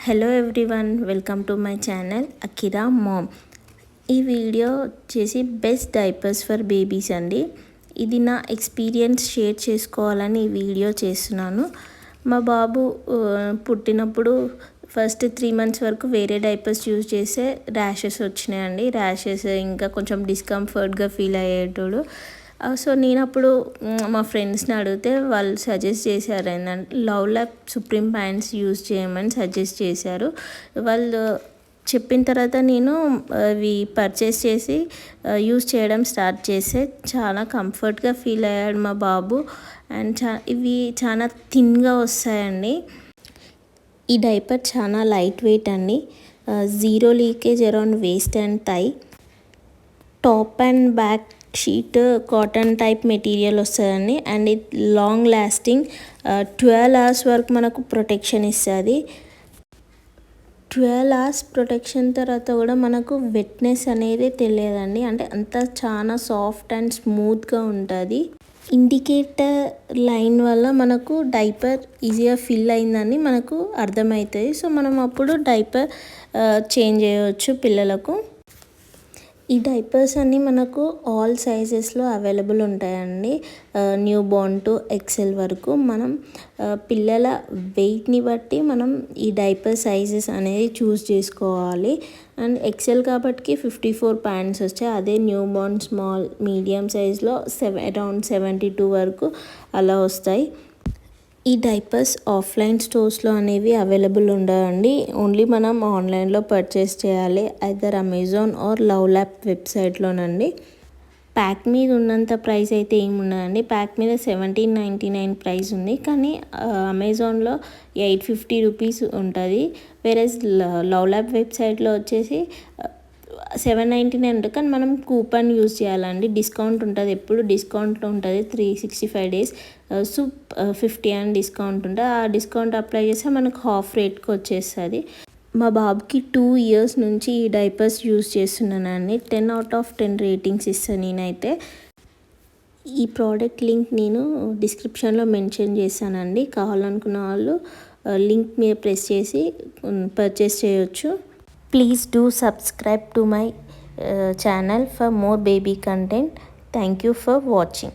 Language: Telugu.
Hello everyone, welcome to my channel Akira mom. ఈ వీడియో వచ్చేసి బెస్ట్ డైపర్స్ ఫర్ బేబీస్ అండి. ఇది నా ఎక్స్పీరియన్స్ షేర్ చేసుకోవాలని ఈ వీడియో చేస్తున్నాను. మా బాబు పుట్టినప్పుడు ఫస్ట్ 3 months వరకు వేరే డైపర్స్ యూజ్ చేసే ర్యాషెస్ వచ్చినాయండి. ర్యాషెస్ ఇంకా కొంచెం డిస్కంఫర్ట్గా ఫీల్ అయ్యేటోడు. సో నేను అప్పుడు మా ఫ్రెండ్స్ని అడిగితే వాళ్ళు సజెస్ట్ చేశారు ఏంటంటే love lap supreme pants use చేయమని సజెస్ట్ చేశారు. వాళ్ళు చెప్పిన తర్వాత నేను అవి పర్చేస్ చేసి యూజ్ చేయడం స్టార్ట్ చేస్తే చాలా కంఫర్ట్గా ఫీల్ అయ్యాడు మా బాబు. అండ్ ఇవి చాలా థిన్గా వస్తాయండి. ఈ డైపర్ చాలా లైట్ వెయిట్ అండి. 0 leakage around waist and thigh. Top and back sheet cotton type material వస్తుందండి. అండ్ ఇది లాంగ్ లాస్టింగ్ 12 hours వరకు మనకు ప్రొటెక్షన్ ఇస్తుంది. 12 hours ప్రొటెక్షన్ తర్వాత కూడా మనకు వెట్నెస్ అనేది తెలియదండి. అంటే అంత చాలా సాఫ్ట్ అండ్ స్మూత్గా ఉంటుంది. ఇండికేటర్ లైన్ వల్ల మనకు డైపర్ ఈజీగా ఫిల్ అయిందని మనకు అర్థమవుతుంది. సో మనం అప్పుడు డైపర్ చేంజ్ చేయవచ్చు పిల్లలకు. ఈ డైపర్స్ అన్నీ మనకు ఆల్ సైజెస్లో అవైలబుల్ ఉంటాయండి. న్యూ బోర్న్ టు XL వరకు. మనం పిల్లల వెయిట్ని బట్టి మనం ఈ డైపర్ సైజెస్ అనేది చూస్ చేసుకోవాలి. అండ్ XL కాబట్టి 54 ప్యాంట్స్ వచ్చాయి. అదే న్యూ బోర్న్ స్మాల్ మీడియం సైజ్లో అరౌండ్ 72 వరకు అలా వస్తాయి. ఈ డైపర్స్ ఆఫ్లైన్ స్టోర్స్లో అనేవి అవైలబుల్ ఉండవండి. ఓన్లీ మనం ఆన్లైన్లో పర్చేస్ చేయాలి. ఐదర్ అమెజాన్ ఆర్ లవ్ ల్యాప్ వెబ్సైట్లోనండి. ప్యాక్ మీద ఉన్నంత ప్రైస్ అయితే ఏమి ఉండదండి. ప్యాక్ మీద 1799 ప్రైస్ ఉంది. కానీ అమెజాన్లో 850 రూపీస్ ఉంటుంది. వేరే లవ్ ల్యాప్ వెబ్సైట్లో వచ్చేసి 799 ఉంటుంది. కానీ మనం కూపన్ యూజ్ చేయాలండి. డిస్కౌంట్ ఉంటుంది, ఎప్పుడు డిస్కౌంట్లో ఉంటుంది 365 days. సో 50 అని డిస్కౌంట్ ఉంటుంది. ఆ డిస్కౌంట్ అప్లై చేస్తే మనకు హాఫ్ రేట్కి వచ్చేస్తుంది. మా బాబుకి 2 years నుంచి ఈ డైపర్స్ యూజ్ చేస్తున్నానండి. 10 out of 10 రేటింగ్స్ ఇస్తాను నేనైతే. ఈ ప్రోడక్ట్ లింక్ నేను డిస్క్రిప్షన్లో మెన్షన్ చేశానండి. కావాలనుకున్న వాళ్ళు లింక్ మీద ప్రెస్ చేసి పర్చేస్ చేయొచ్చు. Please do subscribe to my channel for more baby content. Thank you for watching.